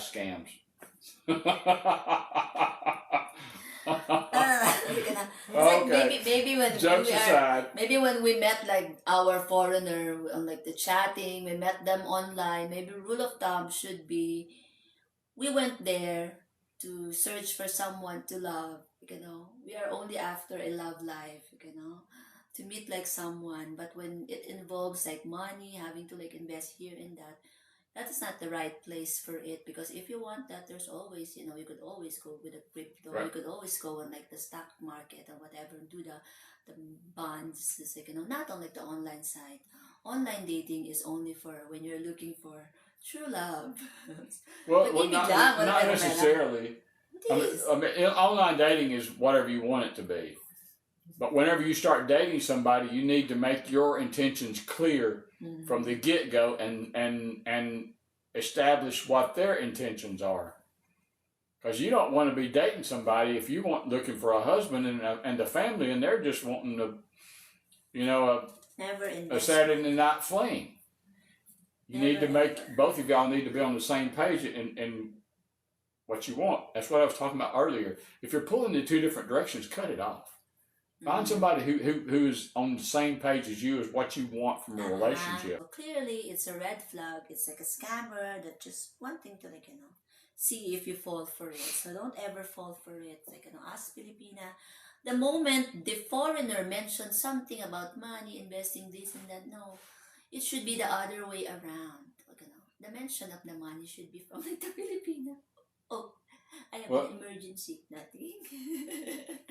scams. Okay. Maybe when Jokes aside. maybe when we met like our foreigner on like the chatting, we met them online. Maybe rule of thumb should be we went there to search for someone to love. We are only after a love life. To meet like someone. But when it involves like money, having to like invest here and that is not the right place for it, because if you want that, there's always, you could always go with a crypto. Right. You could always go on like the stock market or whatever and do the bonds. It's like, not on like the online side. Online dating is only for when you're looking for true love. Well, not necessarily. I mean, online dating is whatever you want it to be. But whenever you start dating somebody, you need to make your intentions clear from the get-go and establish what their intentions are. Because you don't want to be dating somebody if you want looking for a husband and a family, and they're just wanting a Saturday night fling. You need to make, both of y'all need to be on the same page in what you want. That's what I was talking about earlier. If you're pulling in two different directions, cut it off. Find somebody who's on the same page as you as what you want from a relationship. Well, clearly, it's a red flag. It's like a scammer that just wanting to see if you fall for it. So don't ever fall for it. Like, as Filipina, the moment the foreigner mentions something about money, investing this and that, no, it should be the other way around. The mention of the money should be from like the Filipina. Oh, I have an emergency. Nothing.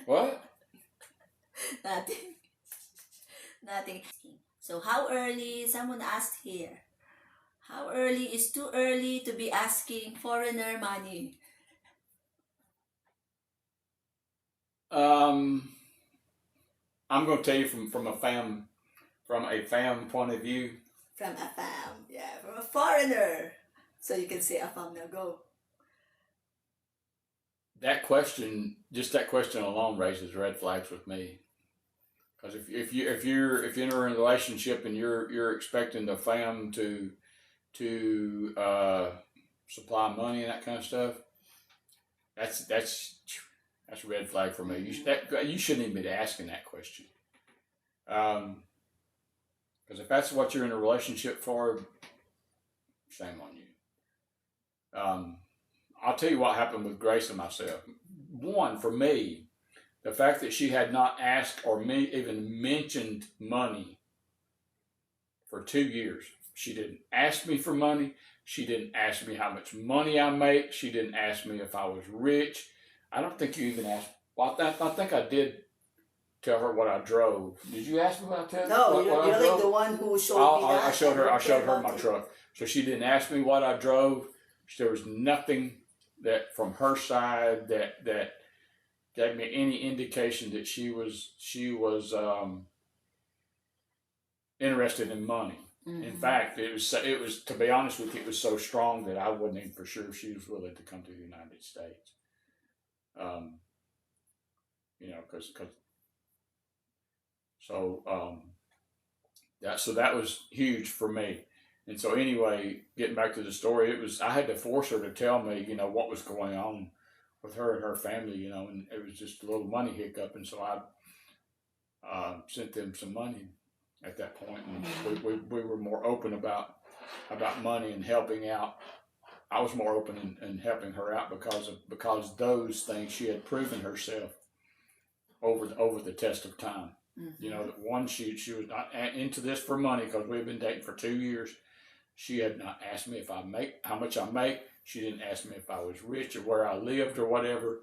What? Nothing. So how early, someone asked here, how early is too early to be asking foreigner money? I'm going to tell you from a fam point of view. From afam, yeah, from a foreigner. So you can say afam now, go. That question alone raises red flags with me. Because if you're in a relationship and you're expecting the fam to supply money and that kind of stuff, that's a red flag for me. You shouldn't even be asking that question. Because if that's what you're in a relationship for, shame on you. I'll tell you what happened with Grace and myself. One, for me, the fact that she had not asked or even mentioned money for 2 years. She didn't ask me for money. She didn't ask me how much money I make. She didn't ask me if I was rich. I don't think you even asked. Well, I think I did tell her what I drove. Did you ask me what I told? No, you're like the one who showed me that. I showed her my truck. So she didn't ask me what I drove. There was nothing that from her side that gave me any indication that she was interested in money. Mm-hmm. In fact, it was to be honest with you, it was so strong that I wasn't even for sure if she was willing to come to the United States. So that was huge for me. And so anyway, getting back to the story, I had to force her to tell me, what was going on with her and her family, and it was just a little money hiccup. And so I sent them some money at that point, and we were more open about money and helping out. I was more open in helping her out because those things she had proven herself over the test of time. Mm-hmm. One, she was not into this for money because we had been dating for 2 years. She had not asked me how much I make. She didn't ask me if I was rich or where I lived or whatever.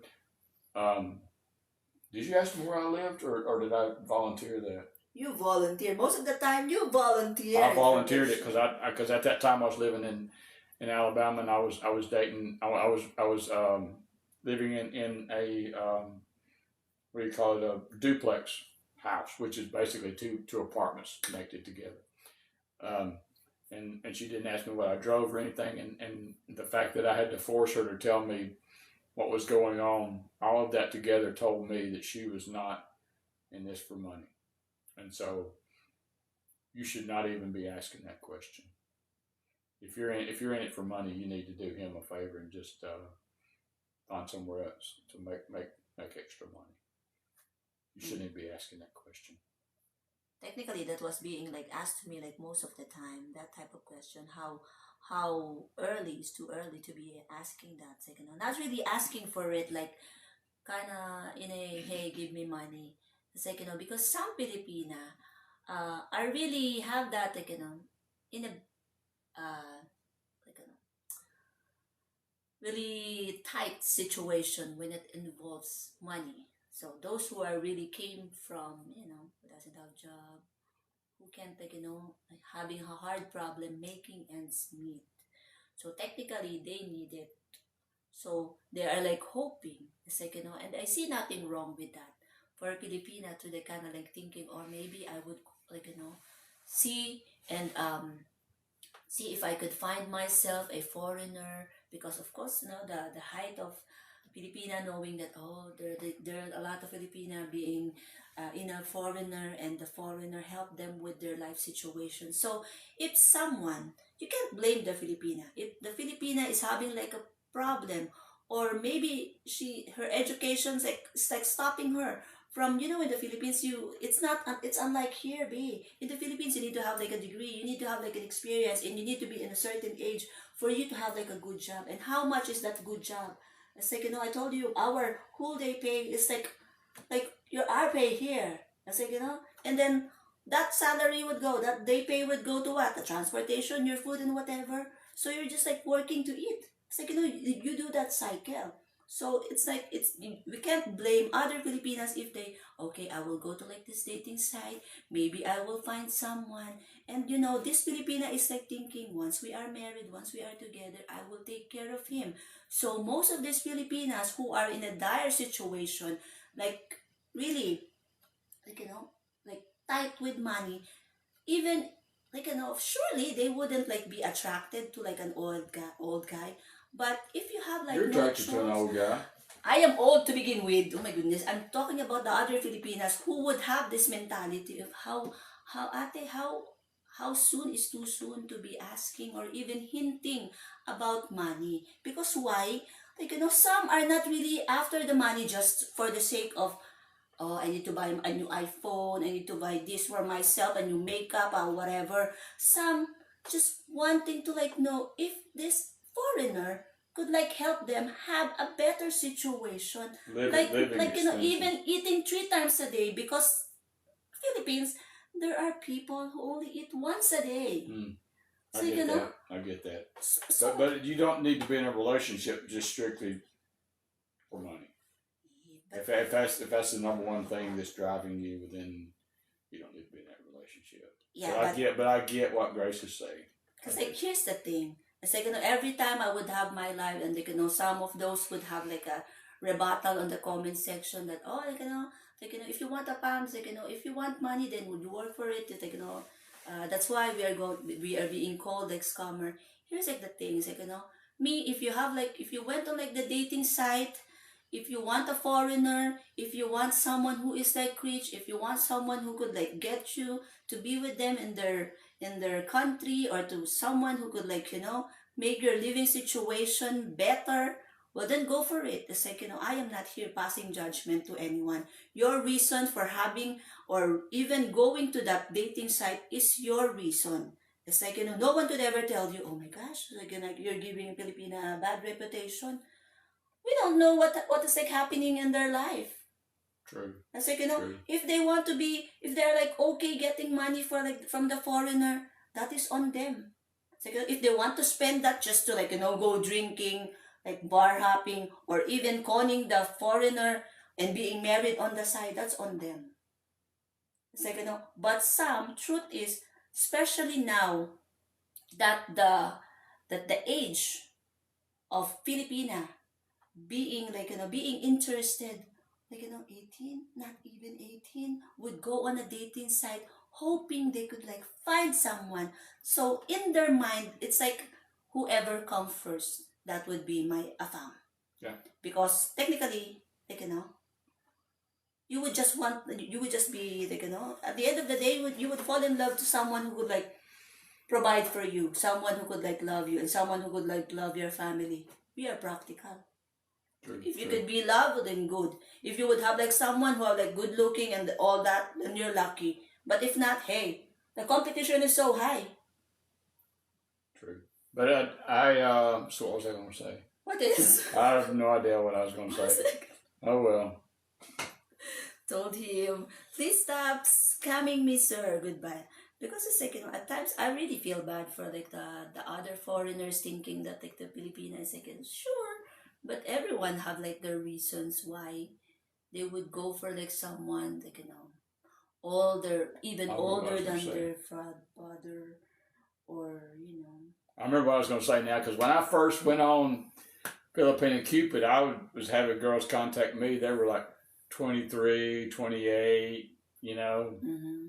Did you ask me where I lived or did I volunteer that? You volunteer. Most of the time you volunteer. I volunteered it because at that time I was living in Alabama, and I was dating. I was living in a what do you call it, a duplex house, which is basically two apartments connected together. And she didn't ask me what I drove or anything, and the fact that I had to force her to tell me what was going on, all of that together told me that she was not in this for money. And so you should not even be asking that question. if you're in it for money, you need to do him a favor and just find somewhere else to make extra money. You Mm. shouldn't be asking that question. Technically, that was being like asked to me like most of the time. That type of question, how early is too early to be asking that? It's like, not really asking for it, like kind of in a hey, give me money. It's like, because some Filipina are really have that, like, in a like a really tight situation when it involves money. So those who are really came from, who doesn't have job, who can't, like, like having a hard problem making ends meet. So technically they need it. So they are like hoping. It's like, and I see nothing wrong with that. For a Filipina to the kind of like thinking, or maybe I would, like, see and see if I could find myself a foreigner, because of course, the height of Filipina, knowing that, oh, there are a lot of Filipina being in a foreigner, and the foreigner help them with their life situation. So if someone, you can't blame the Filipina if the Filipina is having like a problem, or maybe her education's like, it's like stopping her from, in the Philippines, it's not, it's unlike here. Be in the Philippines, you need to have like a degree, you need to have like an experience, and you need to be in a certain age for you to have like a good job. And how much is that good job? It's like, I told you, our whole day pay is like your our pay here. It's like, and then that salary would go, that day pay would go to what? The transportation, your food, and whatever. So you're just like working to eat. It's like, you do that cycle. So it's like, we can't blame other Filipinas if they, okay, I will go to like this dating site, maybe I will find someone, and this Filipina is like thinking, once we are married, once we are together, I will take care of him. So most of these Filipinas who are in a dire situation, like really, like, like tight with money, even, like, surely they wouldn't like be attracted to like an old guy. But if you have like You're no attracted to an choice, old guy. I am old to begin with. Oh my goodness, I'm talking about the other Filipinas who would have this mentality of how soon is too soon to be asking or even hinting about money. Because why? Like, some are not really after the money just for the sake of, oh, I need to buy a new iPhone, I need to buy this for myself, a new makeup or whatever. Some just wanting to like know if this foreigner could like help them have a better situation. Living Like, expenses. even eating 3 times a day, because Philippines, there are people who only eat once a day. Hmm. I So, get that. I get that. so But you don't need to be in a relationship just strictly for money. but If that's the number one thing that's driving you, then you don't need to be in that relationship. yeah, but But I get what Grace is saying. because like here's the thing. It's like, every time I would have my live, and like, some of those would have like a rebuttal on the comment section that, oh, like, if you want a pump, like, if you want money, then would you work for it? It's like, that's why we are being called like scammer. Here's like the thing. It's like, me, if you have like, if you went on like the dating site, if you want a foreigner, if you want someone who is like rich, if you want someone who could like get you to be with them in their country, or to someone who could like, make your living situation better, well, then go for it. It's like, I am not here passing judgment to anyone. Your reason for having or even going to that dating site is your reason. It's like, no one could ever tell you, oh my gosh, like, you're giving Filipina a bad reputation. We don't know what is like happening in their life. True. It's like, True. if they want to be, if they're like okay getting money for like from the foreigner, that is on them. It's like, if they want to spend that just to like, go drinking, like bar hopping, or even conning the foreigner and being married on the side, that's on them. It's like, but some truth is, especially now that the age of Filipina being like, being interested, like, 18, not even 18, would go on a dating site hoping they could like find someone. So in their mind, it's like, whoever comes first, that would be my afam. Yeah. Because technically, like, you would just be like, at the end of the day, you would fall in love to someone who would like provide for you, someone who could like love you, and someone who could like love your family. We are practical. True, If you true. could be loved, then good. If you would have like someone who are like good looking and all that, then you're lucky. But if not, hey, the competition is so high. True. But so what was I going to say? What is? I have no idea what I was going to say. Oh well. Told him, please stop scamming me, sir. Goodbye. Because the second one, at times I really feel bad for like the other foreigners thinking that like the Filipina is like sure, but everyone have like their reasons why they would go for like someone like older, even I remember what I older was going to than say. their father, or I remember what I was going to say now, because when I first went on Filipino Cupid, was having girls contact me. They were like 23, 28, Mm-hmm.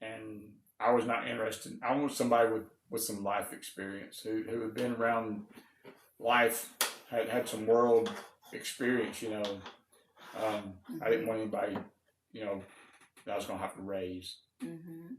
and I was not interested. I want somebody with some life experience who had been around life, had some world experience. I didn't want anybody, that I was going to have to raise. Mm-hmm.